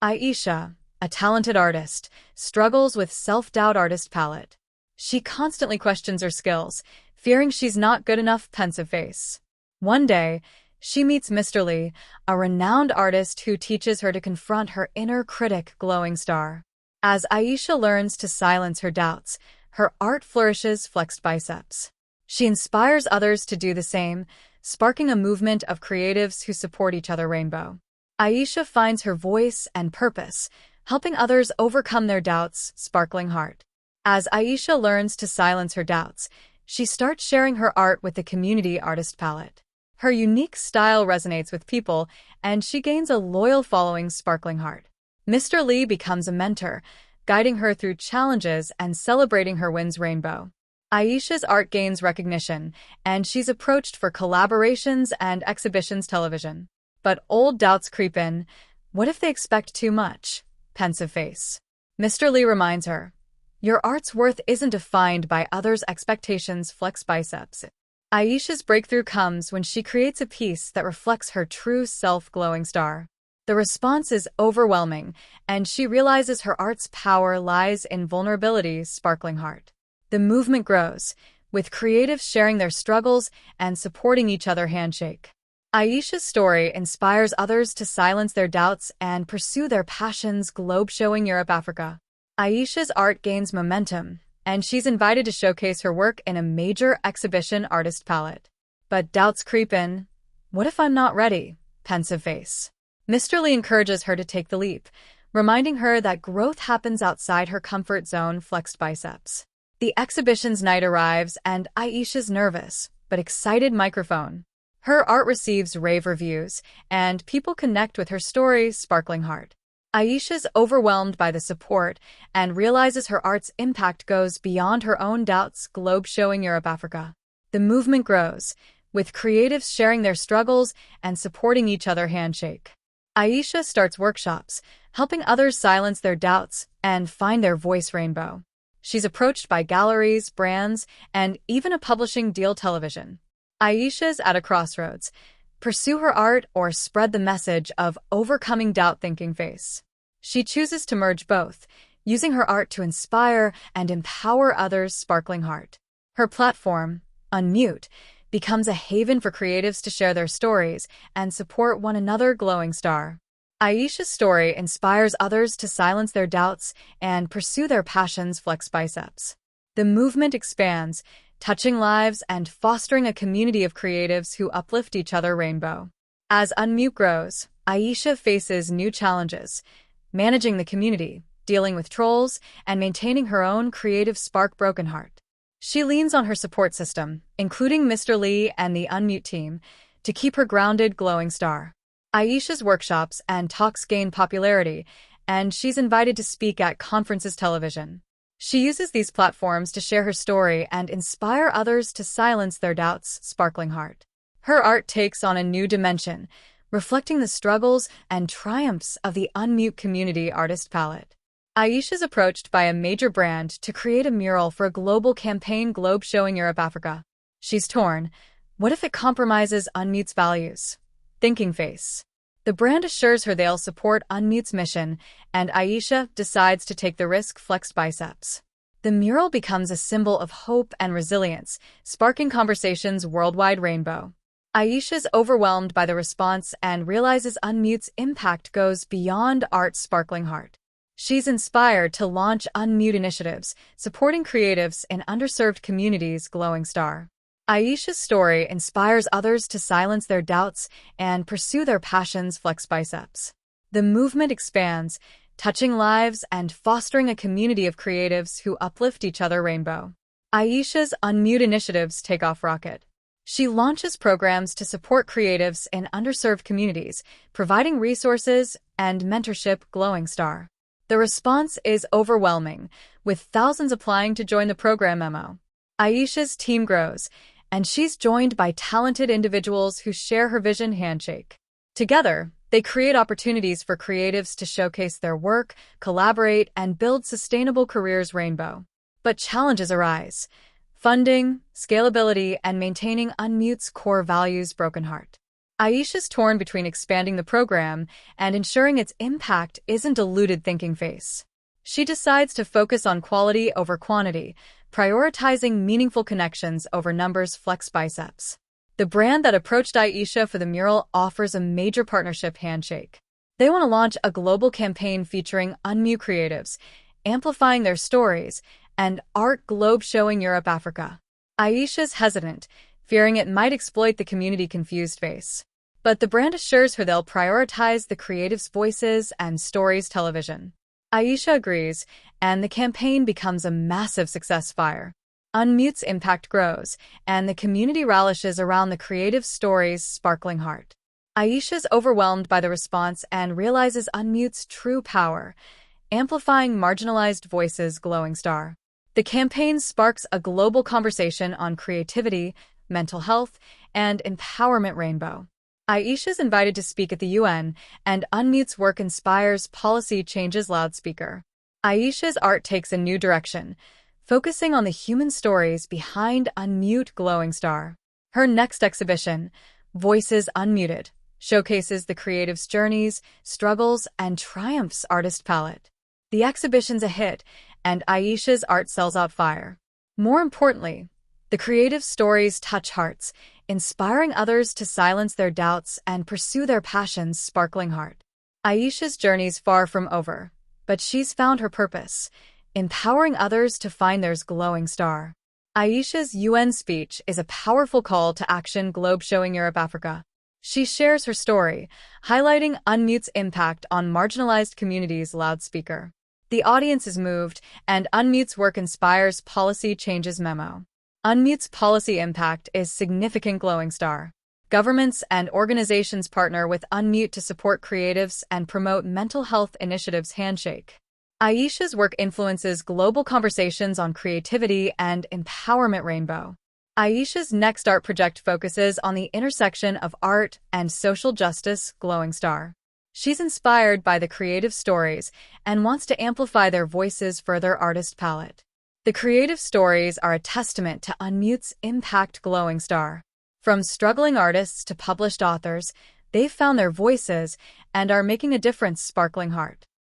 Aisha, a talented artist, struggles with self-doubt artist palette. She constantly questions her skills, fearing she's not good enough. Pensive face. One day, she meets Mr. Lee, a renowned artist who teaches her to confront her inner critic. Glowing star. As Aisha learns to silence her doubts, her art flourishes. Flexed biceps. She inspires others to do the same, sparking a movement of creatives who support each other. Rainbow. Aisha finds her voice and purpose, helping others overcome their doubts. Sparkling heart. As Aisha learns to silence her doubts, she starts sharing her art with the community artist palette. Her unique style resonates with people, and she gains a loyal following. Sparkling heart. Mr. Lee becomes a mentor, guiding her through challenges and celebrating her wins. Rainbow. Aisha's art gains recognition, and she's approached for collaborations and exhibitions. Television. But old doubts creep in. What if they expect too much? Pensive face. Mr. Lee reminds her, your art's worth isn't defined by others' expectations. Flex biceps. Aisha's breakthrough comes when she creates a piece that reflects her true self. Glowing star. The response is overwhelming, and she realizes her art's power lies in vulnerability. Sparkling heart. The movement grows, with creatives sharing their struggles and supporting each other. Handshake. Aisha's story inspires others to silence their doubts and pursue their passions. Globe showing Europe, Africa. Aisha's art gains momentum, and she's invited to showcase her work in a major exhibition. Artist palette. But doubts creep in. What if I'm not ready? Pensive face. Mr. Lee encourages her to take the leap, reminding her that growth happens outside her comfort zone. Flexed biceps. The exhibition's night arrives, and Aisha's nervous, but excited. Microphone. Her art receives rave reviews, and people connect with her story. Sparkling heart. Aisha's overwhelmed by the support and realizes her art's impact goes beyond her own doubts. Globe showing Europe, Africa. The movement grows, with creatives sharing their struggles and supporting each other. Handshake. Aisha starts workshops, helping others silence their doubts and find their voice. Rainbow. She's approached by galleries, brands, and even a publishing deal. Television. Aisha's at a crossroads. Pursue her art or spread the message of overcoming doubt. Thinking face. She chooses to merge both, using her art to inspire and empower others. Sparkling heart. Her platform, Unmute, becomes a haven for creatives to share their stories and support one another. Glowing star. Aisha's story inspires others to silence their doubts and pursue their passions. Flex biceps. The movement expands, touching lives and fostering a community of creatives who uplift each other. Rainbow. As Unmute grows, Aisha faces new challenges, managing the community, dealing with trolls, and maintaining her own creative spark. Broken heart. She leans on her support system, including Mr. Lee and the Unmute team, to keep her grounded. Glowing star. Aisha's workshops and talks gain popularity, and she's invited to speak at conferences. Television. She uses these platforms to share her story and inspire others to silence their doubts. Sparkling heart. Her art takes on a new dimension, reflecting the struggles and triumphs of the Unmute community. Artist palette. Aisha's approached by a major brand to create a mural for a global campaign. Globe showing Europe, Africa. She's torn. What if it compromises Unmute's values? Thinking face. The brand assures her they'll support Unmute's mission, and Aisha decides to take the risk. Flexed biceps. The mural becomes a symbol of hope and resilience, sparking conversations worldwide. Rainbow. Aisha's overwhelmed by the response and realizes Unmute's impact goes beyond art. Sparkling heart. She's inspired to launch Unmute initiatives, supporting creatives in underserved communities. Glowing star. Aisha's story inspires others to silence their doubts and pursue their passions. Flex biceps. The movement expands, touching lives and fostering a community of creatives who uplift each other. Rainbow. Aisha's Unmute initiatives take off rocket. She launches programs to support creatives in underserved communities, providing resources and mentorship. Glowing star. The response is overwhelming, with thousands applying to join the program. Memo. Aisha's team grows, and she's joined by talented individuals who share her vision. Handshake. Together, they create opportunities for creatives to showcase their work, collaborate, and build sustainable careers. Rainbow. But challenges arise. Funding, scalability, and maintaining Unmute's core values. Broken heart. Aisha's torn between expanding the program and ensuring its impact isn't diluted thinking face. She decides to focus on quality over quantity, prioritizing meaningful connections over numbers flex biceps. The brand that approached Aisha for the mural offers a major partnership handshake. They want to launch a global campaign featuring unmute creatives, amplifying their stories, and art globe showing Europe, Africa. Aisha's hesitant, fearing it might exploit the community-confused face. But the brand assures her they'll prioritize the creatives' voices and stories television. Aisha agrees, and the campaign becomes a massive success fire. Unmute's impact grows, and the community rallies around the creative story's sparkling heart. Aisha's overwhelmed by the response and realizes Unmute's true power, amplifying marginalized voices' glowing star. The campaign sparks a global conversation on creativity, mental health, and empowerment rainbow. Aisha's invited to speak at the UN, and Unmute's work inspires policy changes loudspeaker. Aisha's art takes a new direction, focusing on the human stories behind Unmute glowing star. Her next exhibition, Voices Unmuted, showcases the creative's journeys, struggles, and triumphs artist palette. The exhibition's a hit, and Aisha's art sells out fire. More importantly, the creative stories touch hearts, inspiring others to silence their doubts and pursue their passion's sparkling heart. Aisha's journey's far from over, but she's found her purpose, empowering others to find theirs glowing star. Aisha's UN speech is a powerful call to action globe showing Europe, Africa. She shares her story, highlighting Unmute's impact on marginalized communities loudspeaker. The audience is moved, and Unmute's work inspires policy changes memo. Unmute's policy impact is significant glowing star. Governments and organizations partner with Unmute to support creatives and promote mental health initiatives handshake. Aisha's work influences global conversations on creativity and empowerment rainbow. Aisha's next art project focuses on the intersection of art and social justice glowing star. She's inspired by the creative stories and wants to amplify their voices for their artist palette. The creative stories are a testament to Unmute's impact glowing star. From struggling artists to published authors, they've found their voices and are making a difference sparkling heart.